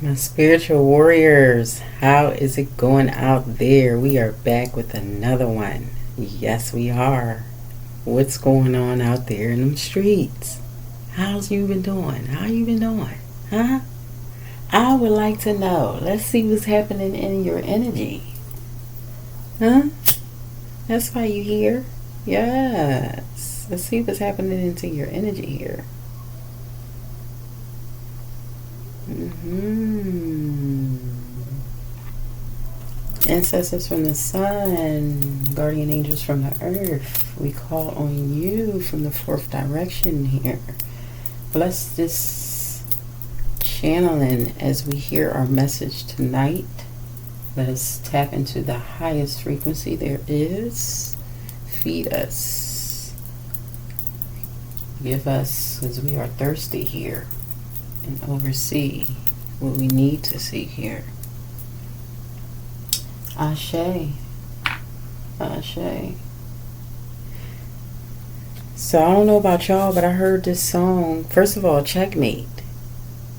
My spiritual warriors, how is it going out there? We are back with another one. Yes, we are. What's going on out there in them streets? How's you been doing? How you been doing? Huh? I would like to know. Let's see what's happening in your energy. Huh? That's why you here. Yes. Let's see what's happening into your energy here. Ancestors from the sun, guardian angels from the earth, we call on you from the fourth direction here. Bless this channeling as we hear our message tonight. Let us tap into the highest frequency there is. Feed us. Give us, as we are thirsty here, and oversee what we need to see here. Ashe. Ashe. So I don't know about y'all, but I heard this song. First of all, CheckMate.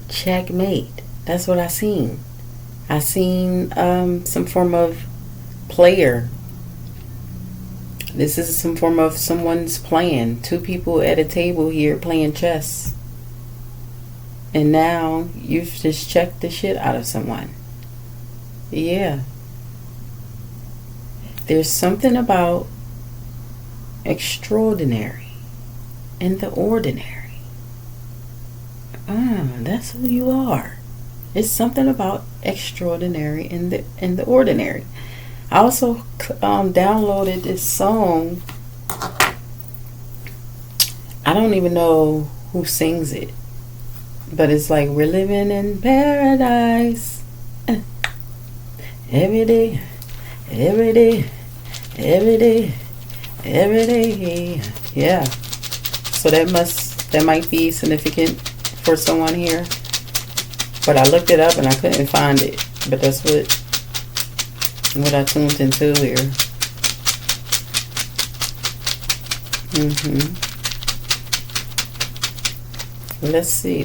CheckMate. That's what I seen. I seen some form of player. This is some form of someone's playing. Two people at a table here playing chess. And now you've just checked the shit out of someone. Yeah. There's something about extraordinary and the ordinary. That's who you are. It's something about extraordinary and the ordinary. I also downloaded this song. I don't even know who sings it, but it's like, we're living in paradise every day, every day, every day, every day. Yeah. So that might be significant for someone here. But I looked it up and I couldn't find it. But that's what I tuned into here. Let's see.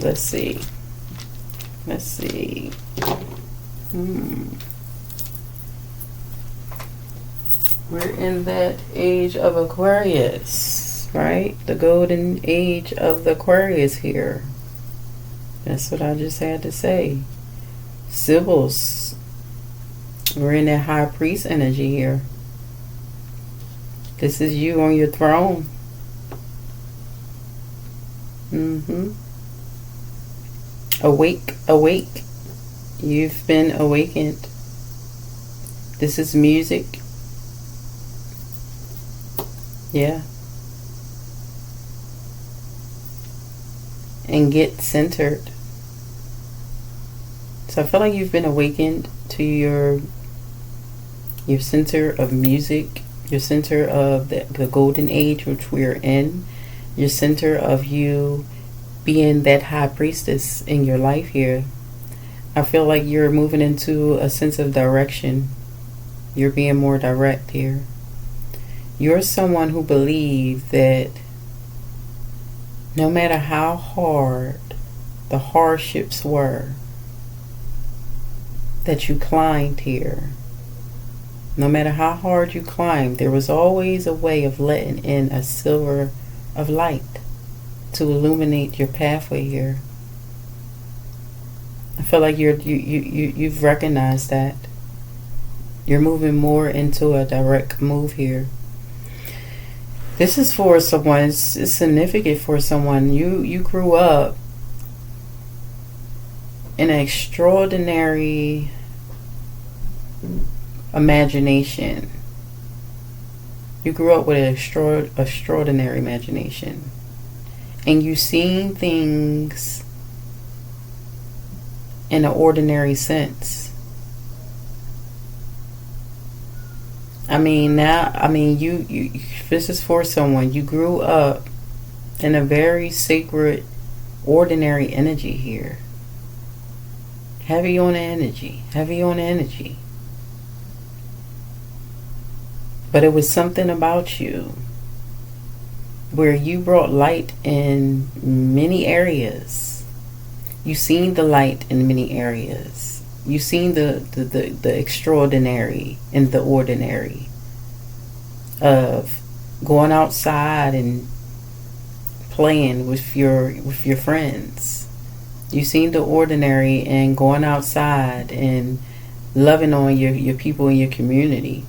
We're in that age of Aquarius, right? The golden age of the Aquarius here. That's what I just had to say. Sibyls. We're in that high priest energy here. This is you on your throne. Awake. You've been awakened. This is music. Yeah. And get centered. So I feel like you've been awakened to your center of music, your center of the golden age which we're in, your center of you being that high priestess in your life here. I feel like you're moving into a sense of direction. You're being more direct here. You're someone who believes that no matter how hard the hardships were that you climbed here, no matter how hard you climbed, there was always a way of letting in a silver of light to illuminate your pathway here. I feel like you've recognized that. You're moving more into a direct move here. This is for someone, it's significant for someone. You grew up in an extraordinary imagination. You grew up with an extraordinary imagination. And you've seen things in an ordinary sense. You this is for someone. You grew up in a very sacred, ordinary energy here. Heavy on energy. But it was something about you where you brought light in many areas. You've seen the light in many areas. You've seen the extraordinary in the ordinary of going outside and playing with your friends. You've seen the ordinary and going outside and loving on your people in your community.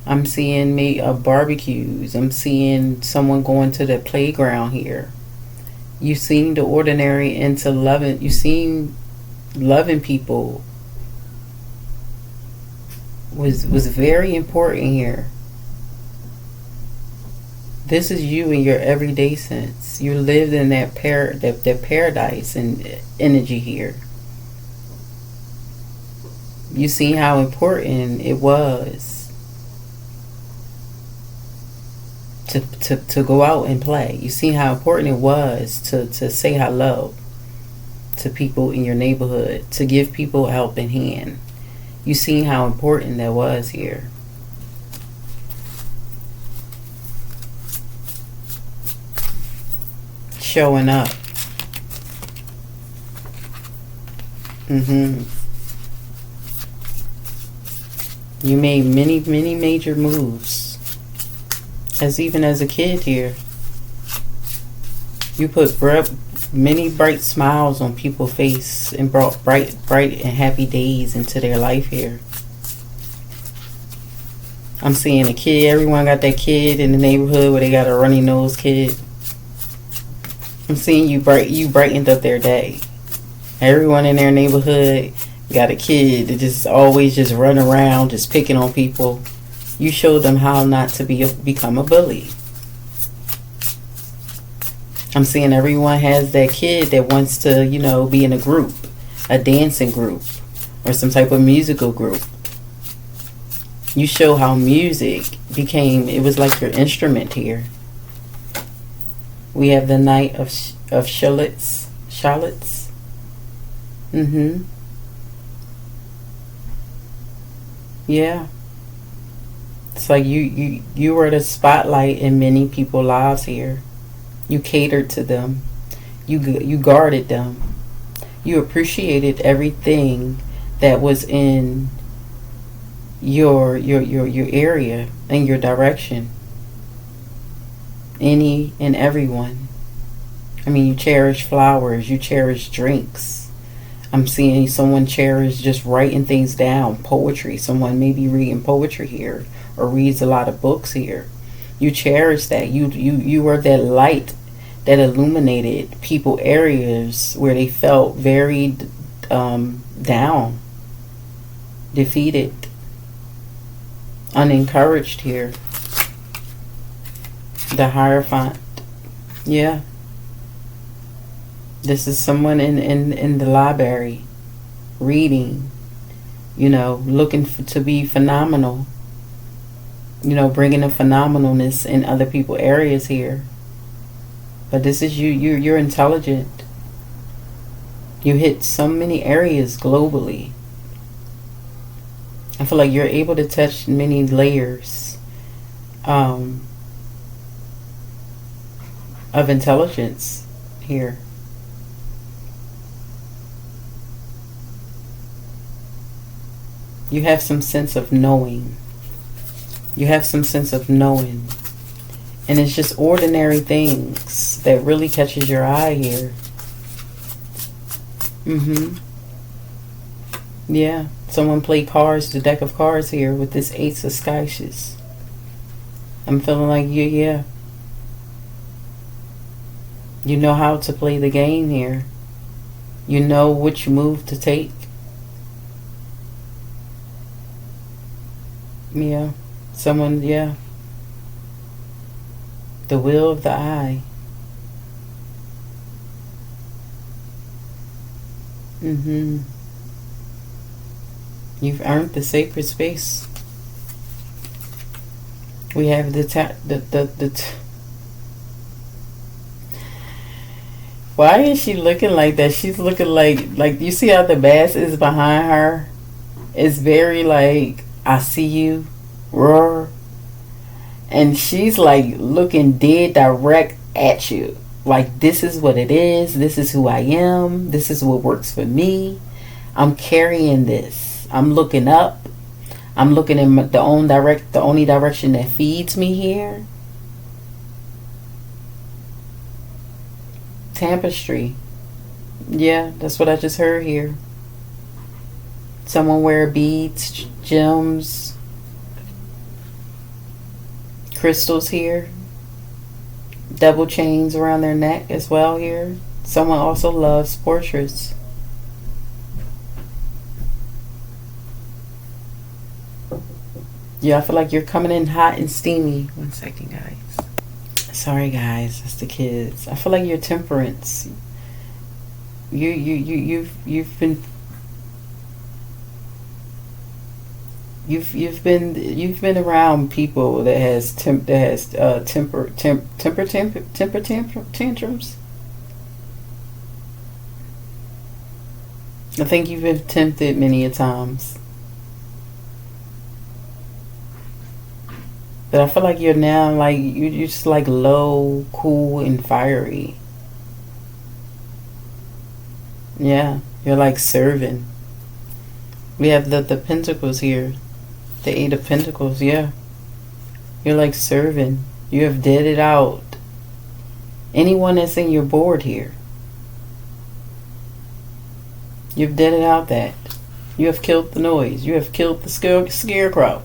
I'm seeing barbecues. I'm seeing someone going to the playground here. You've seen the ordinary into loving. You've seen loving people was very important here. This is you in your everyday sense. You lived in that paradise and energy here. You see how important it was to go out and play. You see how important it was to say hello to people in your neighborhood, to give people a helping hand. You see how important that was here. Showing up. You made many major moves. Even as a kid here, you put many bright smiles on people's face and brought bright and happy days into their life here. I'm seeing a kid. Everyone got that kid in the neighborhood where they got a runny nose kid. I'm seeing you brightened up their day. Everyone in their neighborhood got a kid that just always just run around, just picking on people. You showed them how not to become a bully. I'm seeing everyone has that kid that wants to, be in a group, a dancing group, or some type of musical group. You show how music it was like your instrument here. We have the night of shallots. Yeah. It's like you were the spotlight in many people's lives here. You catered to them. You guarded them. You appreciated everything that was in your area and your direction. Any and everyone. You cherish flowers. You cherish drinks. I'm seeing someone cherish just writing things down. Poetry. Someone may be reading poetry here or reads a lot of books here. You cherish that. You were that light that illuminated people areas where they felt very down, defeated, unencouraged here. The Hierophant. Yeah. This is someone in the library reading, looking to be phenomenal, bringing a phenomenalness in other people's areas here. But this is you're intelligent. You hit so many areas globally. I feel like you're able to touch many layers of intelligence here. You have some sense of knowing. You have some sense of knowing. And it's just ordinary things that really catches your eye here. Yeah. Someone played cards, the deck of cards here with this Ace of Skyches. I'm feeling like yeah. You know how to play the game here. You know which move to take. Yeah. Someone, yeah. The will of the eye. You've earned the sacred space. We have why is she looking like that? She's looking like you see how the bass is behind her? It's very like, I see you, roar. And she's like looking dead direct at you. Like, this is what it is. This is who I am. This is what works for me. I'm carrying this. I'm looking up. I'm looking in the only direction that feeds me here. Tapestry. Yeah, that's what I just heard here. Someone wear beads, gems, crystals here. Double chains around their neck as well here. Someone also loves portraits. Yeah, I feel like you're coming in hot and steamy. One second, guys. Sorry, guys. It's the kids. I feel like you're temperance. You've been around people that has temper tantrums. I think you've been tempted many a times. But I feel like you're now like you're just like low, cool, and fiery. Yeah, you're like serving. We have the pentacles here. The 8 of Pentacles, yeah. You're like serving. You have deaded out anyone that's in your board here. You've deaded out that. You have killed the noise. You have killed the scarecrow.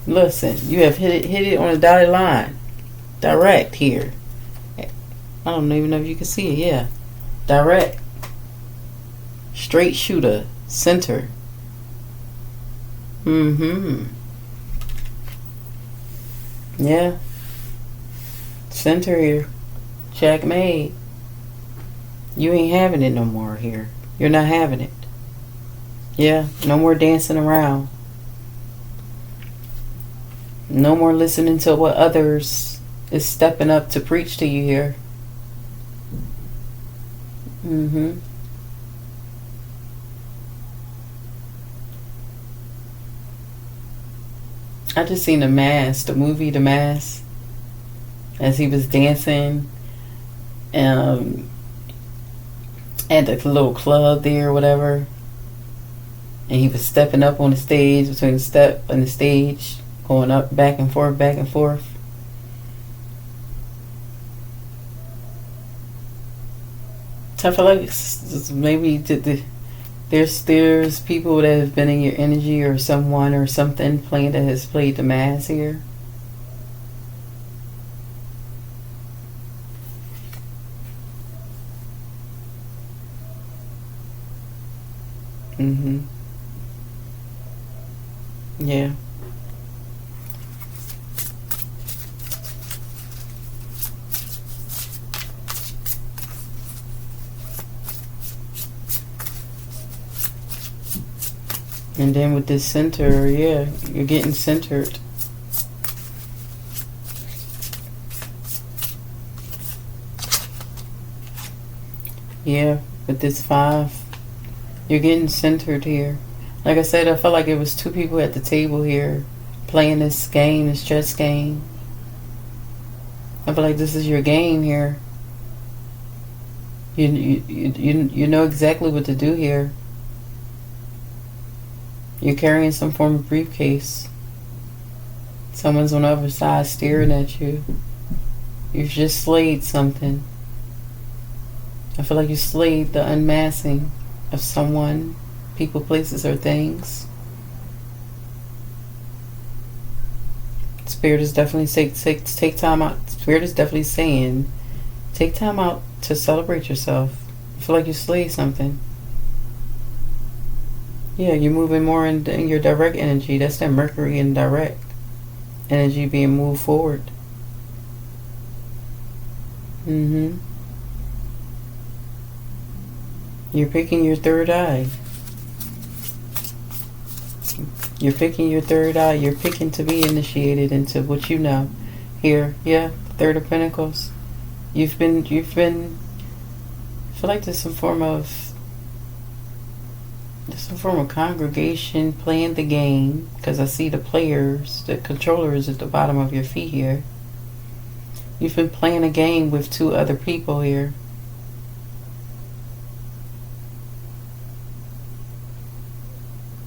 Listen, you have hit it on a dotted line. Direct here. I don't even know if you can see it. Yeah. Direct. Straight shooter. Center. Yeah. Center here. CheckMate. You ain't having it no more here. You're not having it. Yeah. No more dancing around. No more listening to what others is stepping up to preach to you here. I just seen The Mask, the movie The Mask, as he was dancing at the little club there or whatever. And he was stepping up on the stage, between the step and the stage, going up, back and forth, back and forth. So I feel like maybe there's people that have been in your energy, or someone or something playing that has played the mask here. Yeah. And then with this center, yeah, you're getting centered. Yeah, with this 5, you're getting centered here. Like I said, I felt like it was 2 people at the table here playing this game, this chess game. I feel like this is your game here. You know exactly what to do here. You're carrying some form of briefcase. Someone's on the other side staring at you. You've just slayed something. I feel like you slayed the unmasking of someone, people, places, or things. Spirit is definitely take time out. Spirit is definitely saying, take time out to celebrate yourself. I feel like you slayed something. Yeah, you're moving more in your direct energy. That's that Mercury in direct energy being moved forward. You're picking your third eye. You're picking your third eye. You're picking to be initiated into what you know. Here, yeah, 3rd of Pentacles. You've been. I feel like there's some form of congregation playing the game, because I see the players, the controllers at the bottom of your feet here. You've been playing a game with two other people here.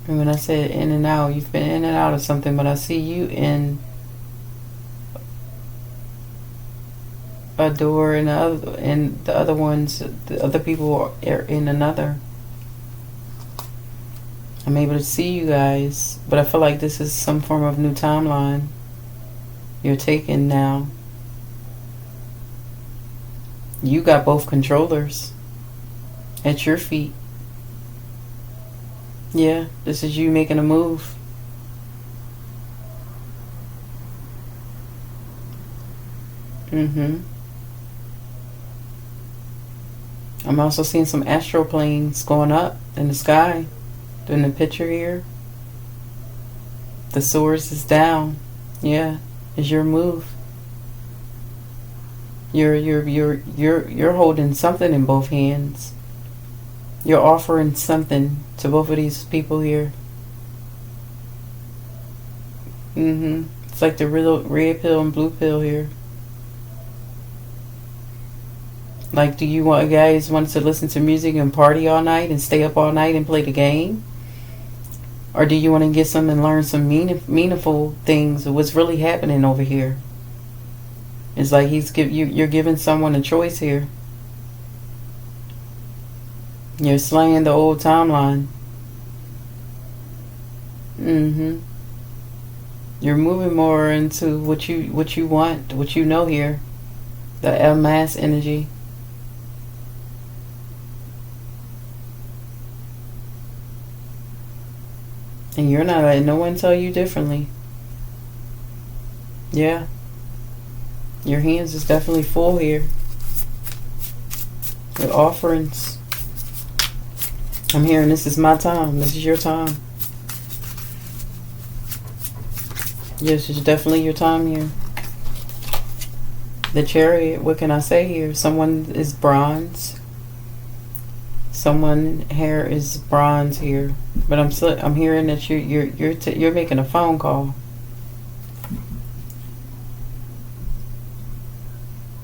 And when I said in and out, you've been in and out of something, but I see you in a door, and the other ones, the other people are in another. I'm able to see you guys, but I feel like this is some form of new timeline you're taking now. You got both controllers at your feet. Yeah, this is you making a move. I'm also seeing some astral planes going up in the sky. In the picture here, the source is down. Yeah, it's your move. You're holding something in both hands. You're offering something to both of these people here. It's like the real red pill and blue pill here. Like, do you guys want to listen to music and party all night and stay up all night and play the game? Or do you want to get some and learn some meaningful things of what's really happening over here? It's like you're giving someone a choice here. You're slaying the old timeline. You're moving more into what you want, what you know here. The El Mass energy. And you're not letting no one tell you differently. Yeah. Your hands is definitely full here. With offerings. I'm hearing this is my time. This is your time. Yes, it's definitely your time here. The Chariot, what can I say here? Someone is bronze. Someone hair is bronze here, but I'm hearing that you're making a phone call.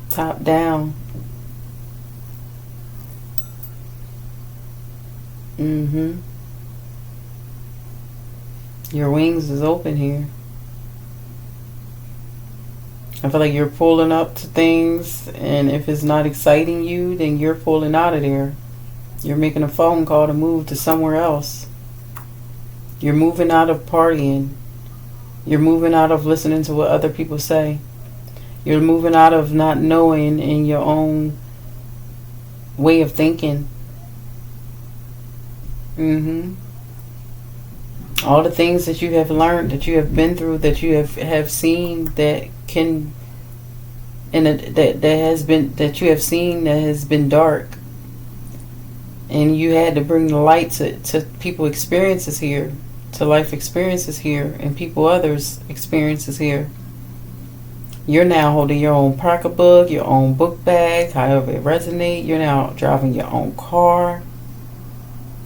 Top down. Your wings is open here. I feel like you're pulling up to things, and if it's not exciting you, then you're pulling out of there. You're making a phone call to move to somewhere else. You're moving out of partying. You're moving out of listening to what other people say. You're moving out of not knowing in your own way of thinking. All the things that you have learned, that you have been through, that you have seen, that can, and that you have seen that has been dark. And you had to bring the light to people experiences here, to life experiences here, and people others experiences here. You're now holding your own pocketbook, your own book bag, however it resonates. You're now driving your own car.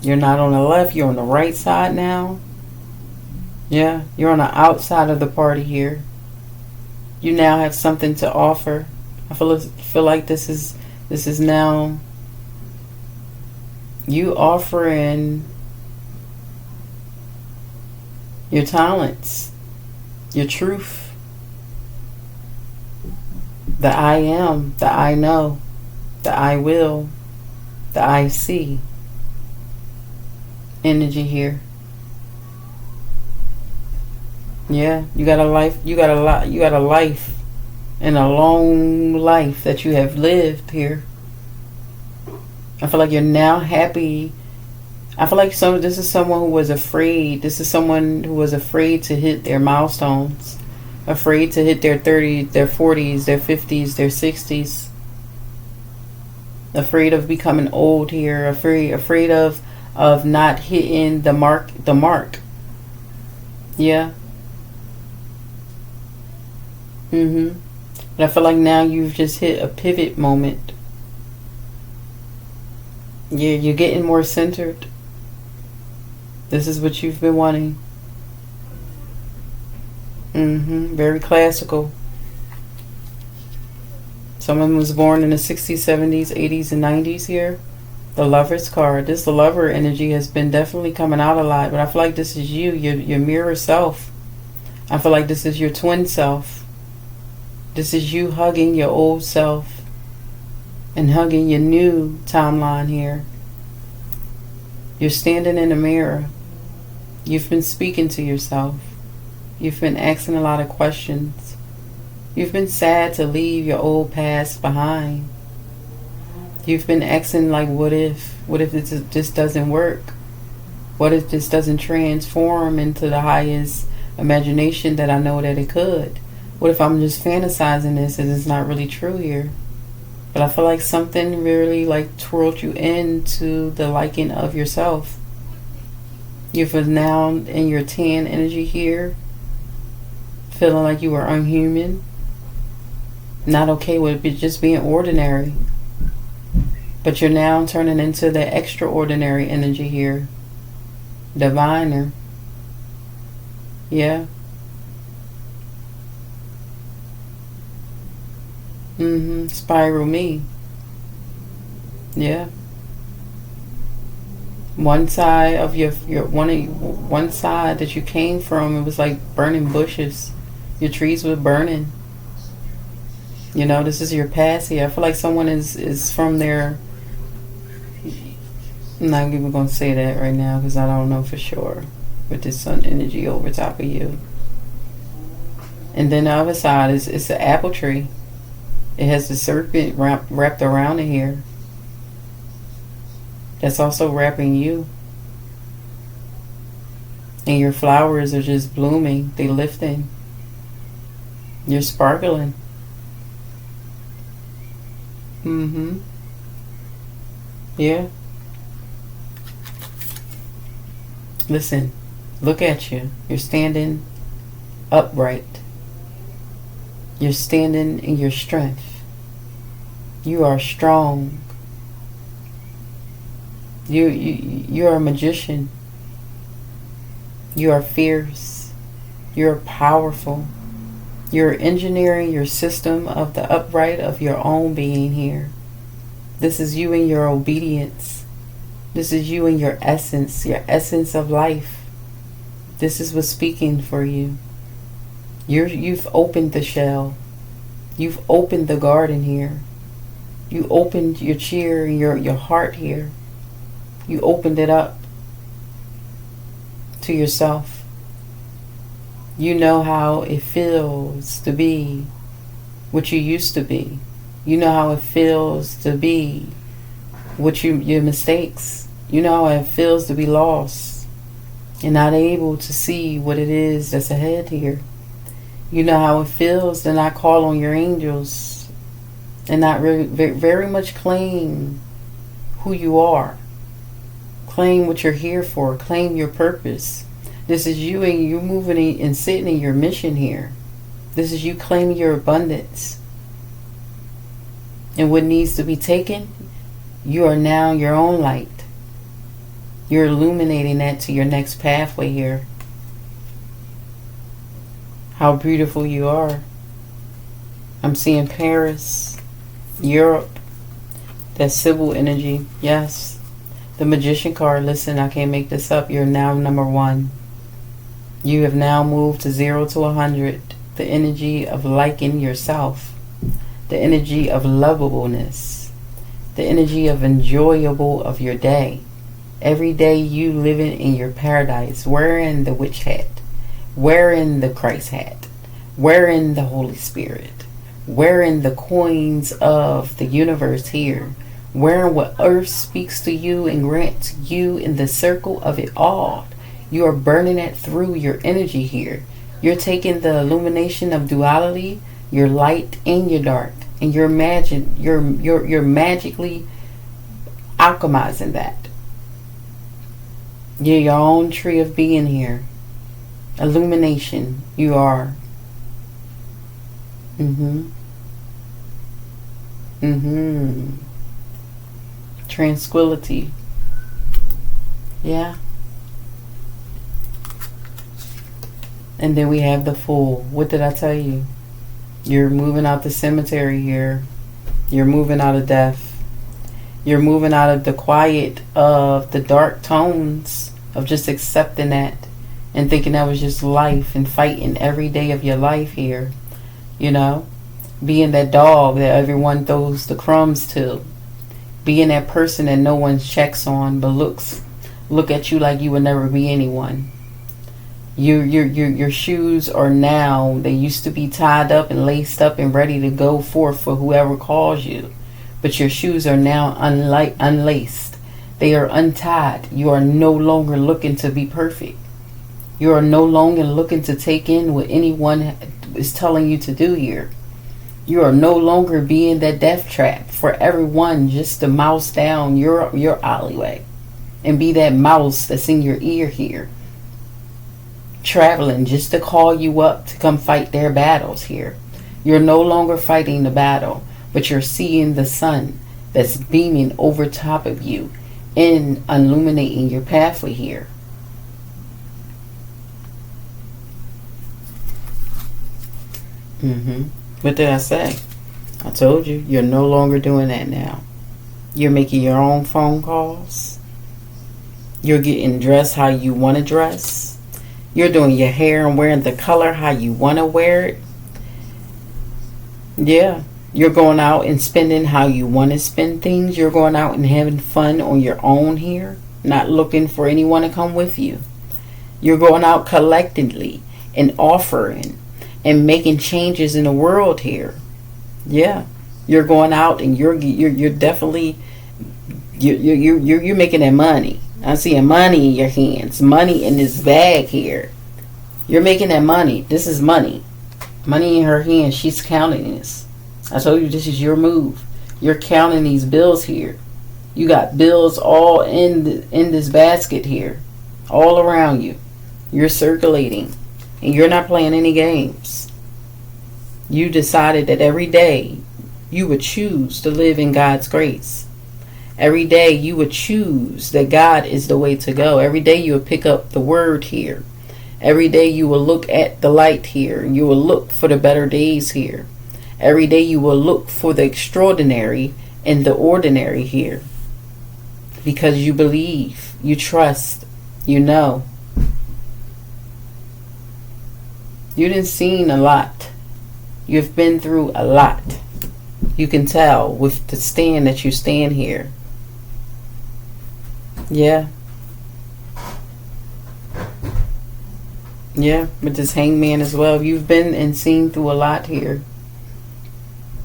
You're not on the left, you're on the right side now. Yeah, you're on the outside of the party here. You now have something to offer. I feel like this is now you offering your talents, your truth, the I am, the I know, the I will, the I see energy here. Yeah, you got a life, you got a life, and a long life that you have lived here. I feel like you're now happy. I feel like this is someone who was afraid. This is someone who was afraid to hit their milestones. Afraid to hit their 30s, their 40s, their 50s, their 60s. Afraid of becoming old here. Afraid of not hitting the mark. Yeah. But I feel like now you've just hit a pivot moment. You're getting more centered. This is what you've been wanting. Very classical. Someone was born in the 60s, 70s, 80s, and 90s here. The Lover's card. This lover energy has been definitely coming out a lot, but I feel like this is you, your mirror self. I feel like this is your twin self. This is you hugging your old self and hugging your new timeline here. You're standing in the mirror. You've been speaking to yourself. You've been asking a lot of questions. You've been sad to leave your old past behind. You've been asking like, what if? What if this just doesn't work? What if this doesn't transform into the highest imagination that I know that it could? What if I'm just fantasizing this and it's not really true here? But I feel like something really like twirled you into the liking of yourself. You're now in your 10 energy here, feeling like you were unhuman, not okay with it just being ordinary. But you're now turning into the extraordinary energy here, diviner. Yeah. Spiral me. Yeah. One side of your one side that you came from, it was like burning bushes. Your trees were burning. You know, this is your past here. I feel like someone is from there. I'm not even going to say that right now because I don't know for sure. With this sun energy over top of you. And then the other side is it's an apple tree. It has the serpent wrapped around it here. That's also wrapping you. And your flowers are just blooming. They're lifting. You're sparkling. Yeah. Listen, look at you. You're standing upright. You're standing in your strength. You are strong. You're a magician. You are fierce. You're powerful. You're engineering your system of the upright of your own being here. This is you in your obedience. This is you in your essence of life. This is what's speaking for you. You've opened the shell. You've opened the garden here. You opened your chair and your heart here. You opened it up to yourself. You know how it feels to be what you used to be. You know how it feels to be what your mistakes. You know how it feels to be lost and not able to see what it is that's ahead here. You know how it feels to not call on your angels and not really, very much claim who you are. Claim what you're here for. Claim your purpose. This is you and you moving and sitting in your mission here. This is you claiming your abundance. And what needs to be taken, you are now your own light. You're illuminating that to your next pathway here. How beautiful you are. I'm seeing Paris, Europe, that Sybil energy. Yes. The Magician card. Listen, I can't make this up. You're now number 1. You have now moved to 0 to 100. The energy of liking yourself. The energy of lovableness. The energy of enjoyable of your day. Every day you living in your paradise. Wearing the witch hat. Wearing the Christ hat. Wearing the Holy Spirit. Wearing the coins of the universe here. Wearing what earth speaks to you and grants you in the circle of it all. You are burning it through your energy here. You're taking the illumination of duality, your light and your dark, and you're magically alchemizing that. You're your own tree of being here. Illumination, you are. Tranquility. Yeah. And then we have the Fool. What did I tell you? You're moving out the cemetery here. You're moving out of death. You're moving out of the quiet of the dark tones of just accepting that and thinking that was just life and fighting every day of your life here. You know, being that dog that everyone throws the crumbs to. Being that person that no one checks on but look at you like you would never be anyone. Your shoes are now, they used to be tied up and laced up and ready to go forth for whoever calls you. But your shoes are now unlaced. They are untied. You are no longer looking to be perfect. You are no longer looking to take in what anyone is telling you to do here. You are no longer being that death trap for everyone just to mouse down your alleyway and be that mouse that's in your ear here, traveling just to call you up to come fight their battles here. You're no longer fighting the battle, but you're seeing the sun that's beaming over top of you and illuminating your pathway here. What did I say? I told you, you're no longer doing that now. You're making your own phone calls. You're getting dressed how you want to dress. You're doing your hair and wearing the color how you want to wear it. Yeah. You're going out and spending how you want to spend things. You're going out and having fun on your own here. Not looking for anyone to come with you. You're going out collectively and offering and making changes in the world here. Yeah. You're going out and you're definitely you're making that money. I'm seeing money in your hands, money in this bag here. You're making that money. This is money. Money in her hands. She's counting this. I told you this is your move. You're counting these bills here. You got bills all in this basket here, all around you. You're circulating, and you're not playing any games. You decided that every day you would choose to live in God's grace. Every day you would choose that God is the way to go. Every day you would pick up the word here. Every day you will look at the light here. You will look for the better days here. Every day you will look for the extraordinary and the ordinary here. Because you believe, you trust, you know. You done seen a lot. You've been through a lot. You can tell with the stand that you stand here. Yeah. Yeah, with this hangman as well. You've been and seen through a lot here.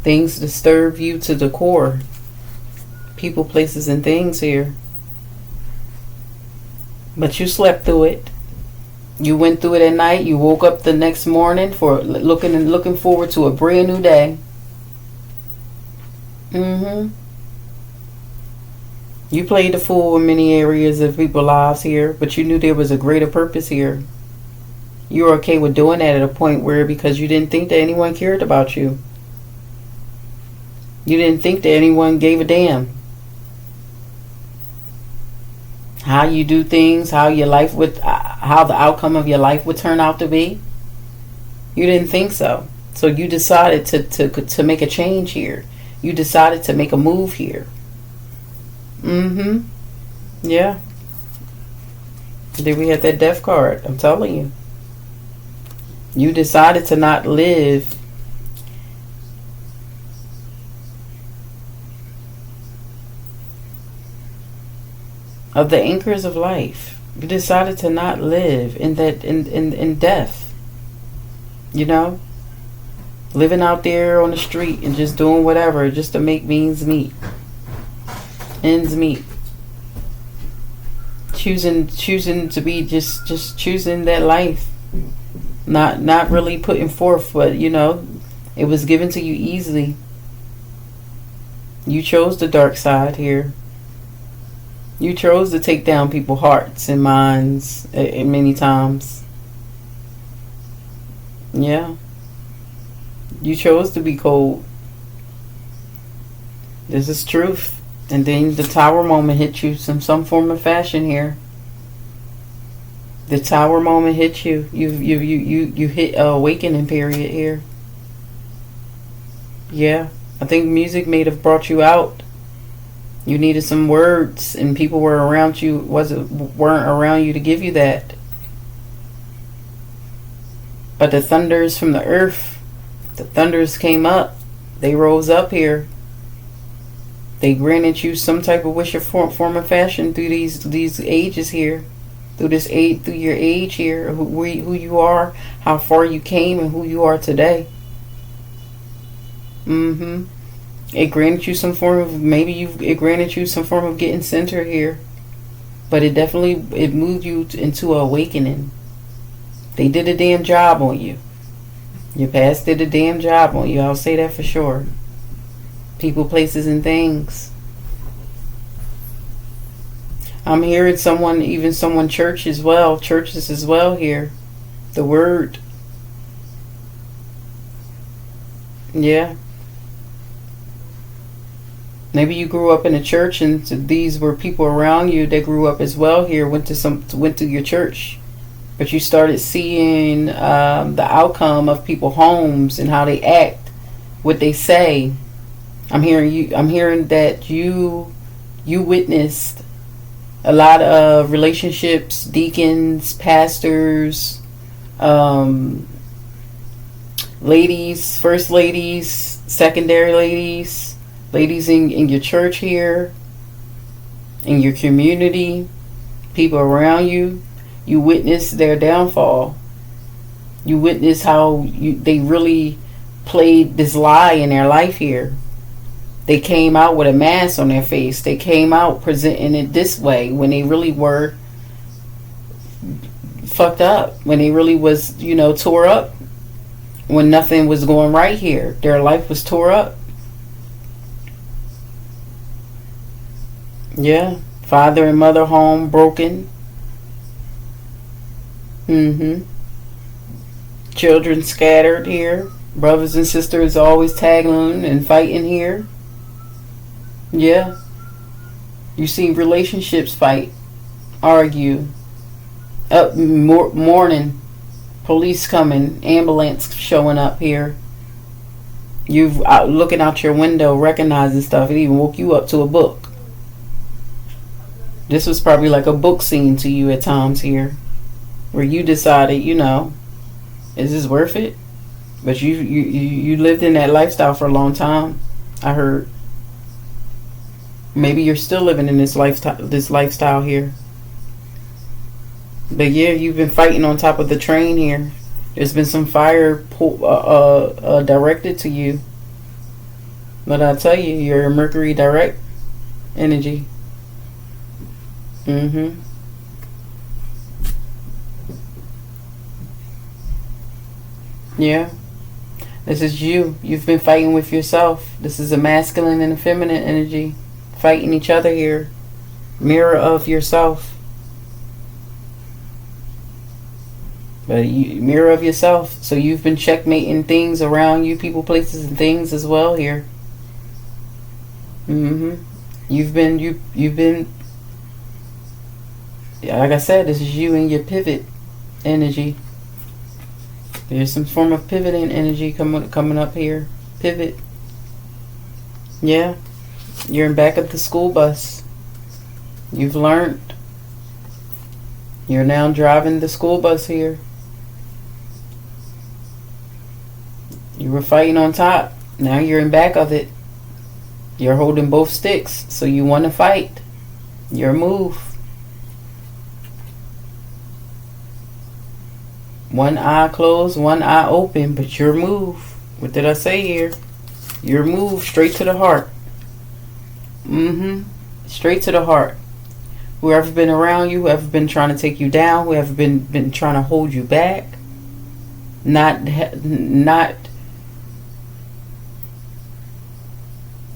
Things disturb you to the core. People, places, and things here. But you slept through it. You went through it at night. You woke up the next morning for looking forward to a brand new day. You played the fool in many areas of people's lives here, but you knew there was a greater purpose here. You were okay with doing that at a point where, because you didn't think that anyone cared about you. You didn't think that anyone gave a damn. How you do things, how your life would, how the outcome of your life would turn out to be. You didn't think so. So you decided to make a change here. You decided to make a move here. Yeah. Then we had that death card. I'm telling you. You decided to not live of the anchors of life. You decided to not live in that in death. You know? Living out there on the street and just doing whatever just to make ends meet. Choosing to be just choosing that life. Not really putting forth, but you know, it was given to you easily. You chose the dark side here. You chose to take down people's hearts and minds many times. Yeah. You chose to be cold. This is truth. And then the tower moment hit you some form of fashion here. The tower moment hit you. You hit a awakening period here. Yeah. I think music may have brought you out. You needed some words, and people were around you weren't around you to give you that. But the thunders from the earth, the thunders came up. They rose up here. They granted you some type of wish or form of fashion through these ages here, through your age here, who you are, how far you came, and who you are today. It granted you some form of it granted you some form of getting centered here, but it moved you into an awakening. They did a damn job on you. Your past did a damn job on you. I'll say that for sure. People, places, and things. I'm hearing someone churches as well here. The word. Yeah. Maybe you grew up in a church, and these were people around you that grew up as well here, went to your church. But you started seeing the outcome of people's homes and how they act, what they say. I'm hearing that you witnessed a lot of relationships, deacons, pastors, ladies, first ladies, secondary ladies, ladies in your church here, in your community, people around you. You witnessed their downfall. You witnessed how they really played this lie in their life here. They came out with a mask on their face. They came out presenting it this way when they really were fucked up. When they really was, tore up. When nothing was going right here. Their life was tore up. Yeah. Father and mother home broken. Children scattered here. Brothers and sisters always tagging and fighting here. Yeah. You see relationships fight, argue. Up morning, police coming, ambulance showing up here. You've looking out your window, recognizing stuff. It even woke you up to a book. This was probably like a book scene to you at times here, where you decided, is this worth it? But you lived in that lifestyle for a long time. I heard. Maybe you're still living in this lifestyle here. But yeah, you've been fighting on top of the train here. There's been some fire directed to you. But I tell you, you're a Mercury direct energy. Yeah. This is you. You've been fighting with yourself. This is a masculine and a feminine energy. Fighting each other here. Mirror of yourself. But mirror of yourself. So you've been checkmating things around you, people, places, and things as well here. You've been like I said, this is you and your pivot energy. There's some form of pivoting energy coming up here. Pivot. Yeah. You're in back of the school bus. You've learned. You're now driving the school bus here. You were fighting on top. Now you're in back of it. You're holding both sticks. So you want to fight. Your move. One eye closed, one eye open, but your move. What did I say here? Your move straight to the heart. Straight to the heart. Whoever been around you, whoever been trying to take you down, whoever been trying to hold you back, not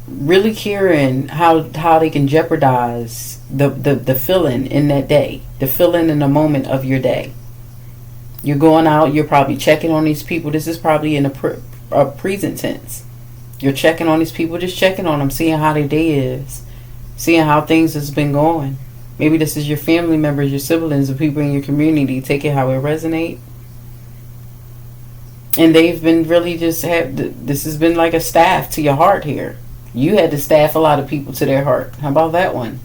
really caring how they can jeopardize the feeling in that day, the feeling in the moment of your day. You're going out, you're probably checking on these people. This is probably in a present tense. You're checking on these people, just checking on them, seeing how their day is, seeing how things has been going. Maybe this is your family members, your siblings, the people in your community. Take it how it resonates. And they've been really just this has been like a staff to your heart here. You had to staff a lot of people to their heart. How about that one?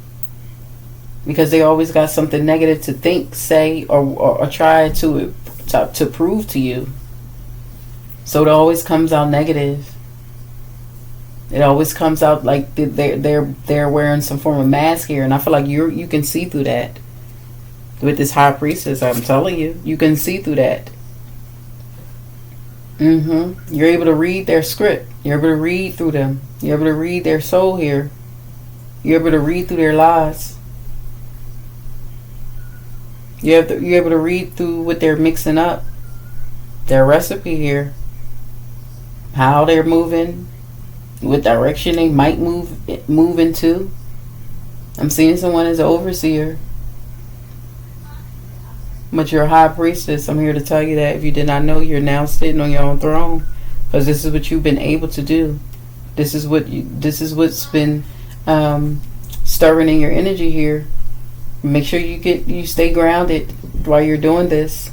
Because they always got something negative to think, say, or try to prove to you. So it always comes out negative. It always comes out like they're wearing some form of mask here, and I feel like you can see through that with this high priestess. I'm telling you, you can see through that. You're able to read their script. You're able to read through them. You're able to read their soul here. You're able to read through their lies. You're able to read through what they're mixing up. Their recipe here. How they're moving. What direction they might move into. I'm seeing someone as an overseer. But you're a high priestess. I'm here to tell you that if you did not know, you're now sitting on your own throne, because this is what you've been able to do. This is what's been stirring in your energy here. Make sure you stay grounded while you're doing this,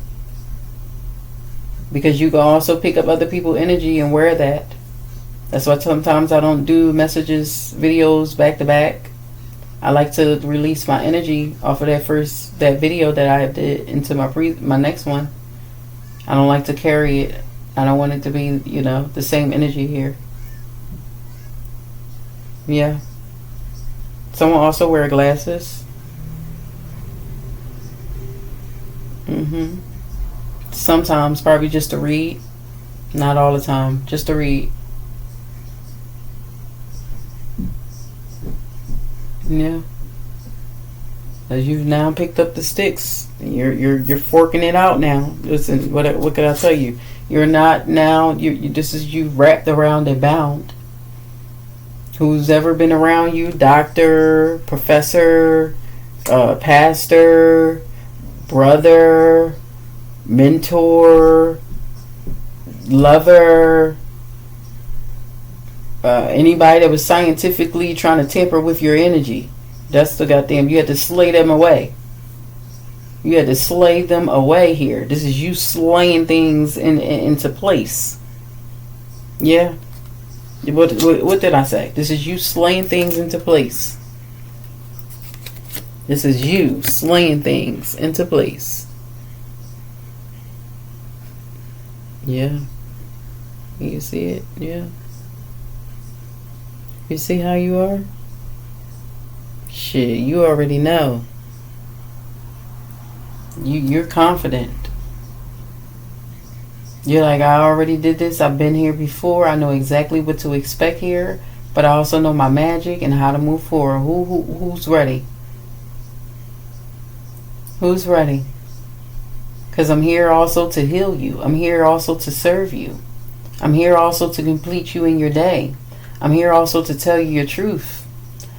because you can also pick up other people's energy and wear that. That's why sometimes I don't do videos back to back. I like to release my energy off of that video that I did into my next one. I don't like to carry it. I don't want it to be, the same energy here. Yeah. Someone also wear glasses. Sometimes, probably just to read. Not all the time, just to read. Yeah. As you've now picked up the sticks, you're forking it out now. Listen, what can I tell you? You're not now. This is you wrapped around and bound. Who's ever been around you? Doctor, professor, pastor, brother, mentor, lover. Anybody that was scientifically trying to tamper with your energy, that's the goddamn, you had to slay them away. You had to slay them away here. This is you slaying things into place. Yeah. What did I say? This is you slaying things into place. This is you slaying things into place. Yeah. You see it? Yeah. You see how you are? Shit, you already know. You're confident. You're like, I already did this. I've been here before. I know exactly what to expect here. But I also know my magic and how to move forward. Who's ready? Who's ready? Because I'm here also to heal you. I'm here also to serve you. I'm here also to complete you in your day. I'm here also to tell you your truth.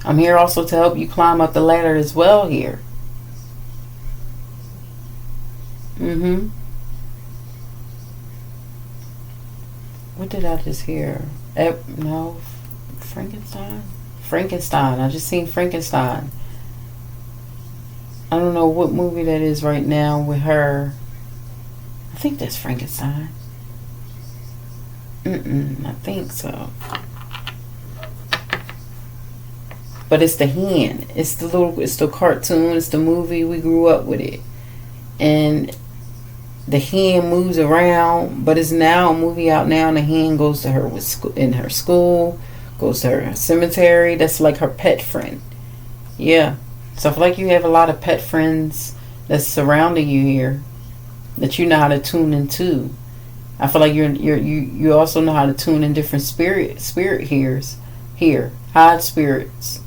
I'm here also to help you climb up the ladder as well here. What did I just hear? No, Frankenstein? Frankenstein. I just seen Frankenstein. I don't know what movie that is right now with her. I think that's Frankenstein. I think so. But it's the hand. It's the cartoon. It's the movie. We grew up with it. And the hand moves around, but it's now a movie out now, and the hand goes to her in her school, goes to her cemetery. That's like her pet friend. Yeah. So I feel like you have a lot of pet friends that's surrounding you here that you know how to tune into. I feel like you also know how to tune in different spirit hears here. High spirits.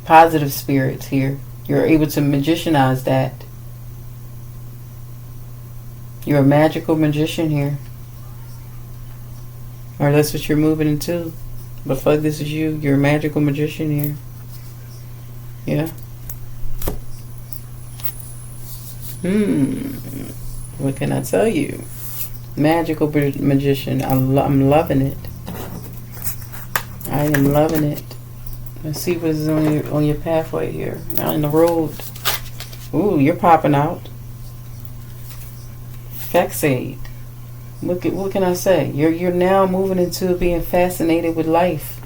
Positive spirits here. You're able to magicianize that. You're a magical magician here. Or that's what you're moving into. But fuck, this is you. You're a magical magician here. Yeah. What can I tell you? Magical magician. I'm loving it. I am loving it. Let's see what is on your pathway here. Out in the road. Ooh, you're popping out. Fexade. What can I say? You're now moving into being fascinated with life.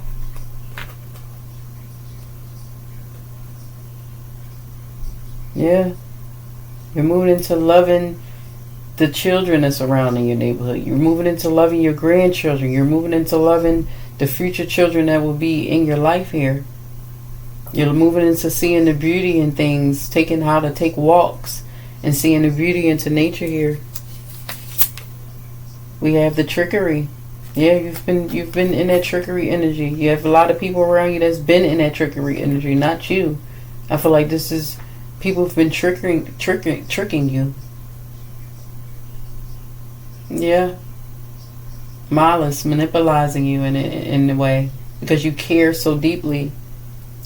Yeah. You're moving into loving the children that's surrounding your neighborhood. You're moving into loving your grandchildren. You're moving into loving the future children that will be in your life here. You're moving into seeing the beauty in things, taking how to take walks and seeing the beauty into nature here. We have the trickery. Yeah, you've been in that trickery energy. You have a lot of people around you that's been in that trickery energy, not you. I feel like this is people have been tricking you. Yeah. Malice, manipulating you in a way because you care so deeply.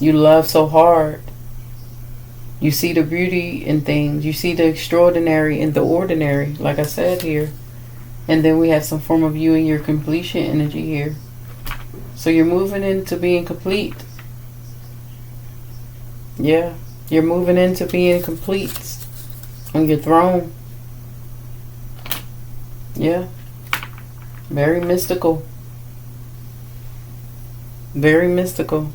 You love so hard. You see the beauty in things. You see the extraordinary in the ordinary, like I said here. And then we have some form of you and your completion energy here. So you're moving into being complete. Yeah. You're moving into being complete on your throne. Yeah. Very mystical. Very mystical.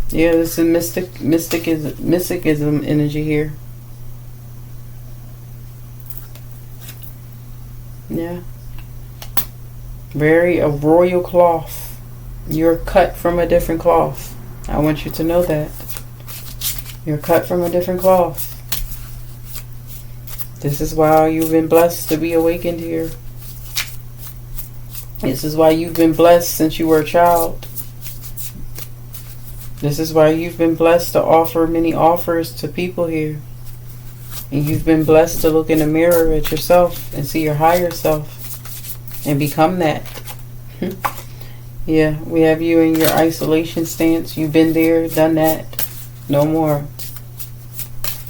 Yeah, this is mysticism energy here. Yeah. Very a royal cloth. You're cut from a different cloth. I want you to know that. You're cut from a different cloth. This is why you've been blessed to be awakened here. This is why you've been blessed since you were a child. This is why you've been blessed to offer many offers to people here. And you've been blessed to look in the mirror at yourself and see your higher self and become that. Yeah, we have you in your isolation stance. You've been there, done that. No more.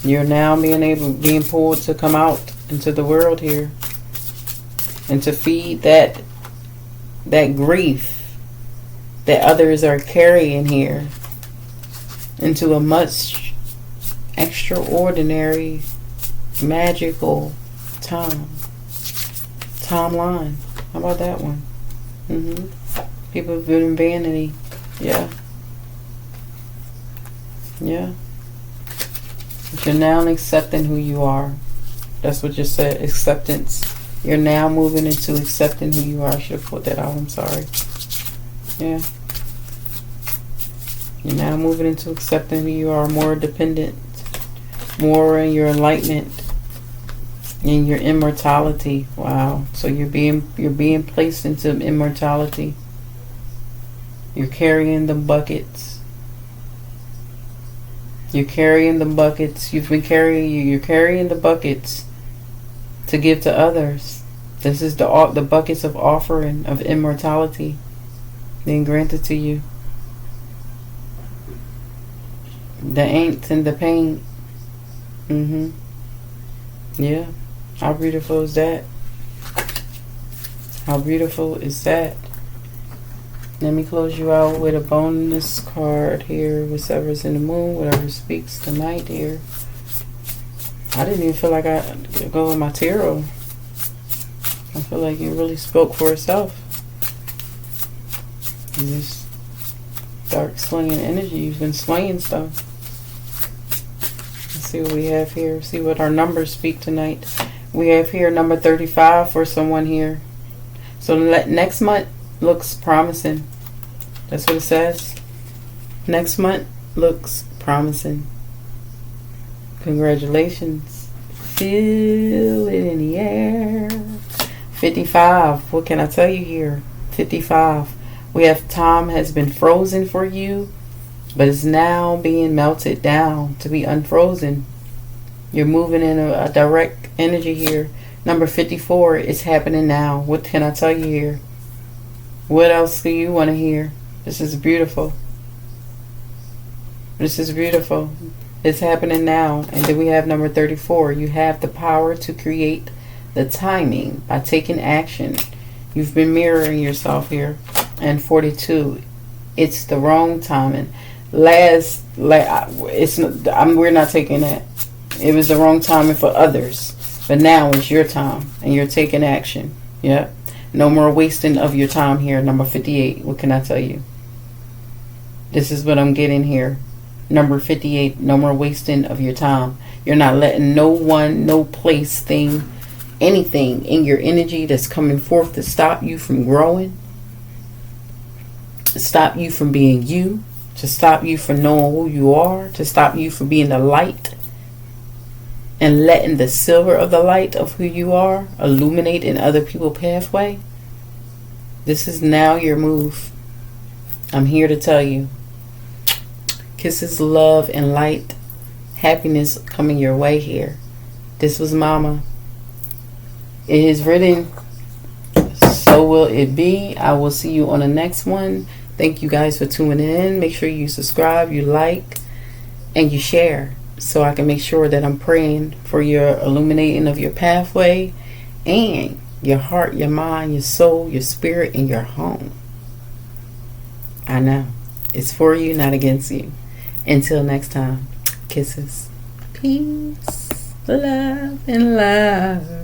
You're now being pulled to come out into the world here and to feed that grief that others are carrying here into a much extraordinary, magical timeline. How about that one? People have been in vanity. Yeah. Yeah. But you're now accepting who you are. That's what you said. Acceptance. You're now moving into accepting who you are. I should have put that out. I'm sorry. Yeah. You're now moving into accepting who you are. More dependent. More in your enlightenment. In your immortality. Wow. So you're being placed into immortality. You're carrying the buckets. You're carrying the buckets. You're carrying the buckets to give to others. This is the buckets of offering of immortality being granted to you. The inks and the paint. Yeah. How beautiful is that? How beautiful is that? Let me close you out with a bonus card here. Whatever's in the moon, whatever speaks tonight here. I didn't even feel like I could go with my tarot. I feel like you really spoke for itself. And this dark slaying energy, you've been slaying stuff. Let's see what we have here. See what our numbers speak tonight. We have here number 35 for someone here. So next month looks promising. That's what it says. Next month looks promising. Congratulations. Feel it in the air. 55. What can I tell you here? 55. We have time has been frozen for you, but it's now being melted down to be unfrozen. You're moving in a direct energy here. Number 54 is happening now. What can I tell you here? What else do you want to hear? This is beautiful. This is beautiful. It's happening now. And then we have number 34. You have the power to create the timing by taking action. You've been mirroring yourself here. And 42. It's the wrong timing. We're not taking that. It was the wrong timing for others. But now it's your time and you're taking action. Yep. No more wasting of your time here. Number 58. What can I tell you? This is what I'm getting here. Number 58. No more wasting of your time. You're not letting no one, no place, thing, anything in your energy that's coming forth to stop you from growing, to stop you from being you, to stop you from knowing who you are, to stop you from being the light and letting the silver of the light of who you are illuminate in other people's pathway. This is now your move. I'm here to tell you. Kisses, love, and light. Happiness coming your way here. This was Mama. It is written. So will it be. I will see you on the next one. Thank you guys for tuning in. Make sure you subscribe, you like, and you share, so I can make sure that I'm praying for your illuminating of your pathway and your heart, your mind, your soul, your spirit, and your home. I know. It's for you, not against you. Until next time, kisses, peace, love, and love.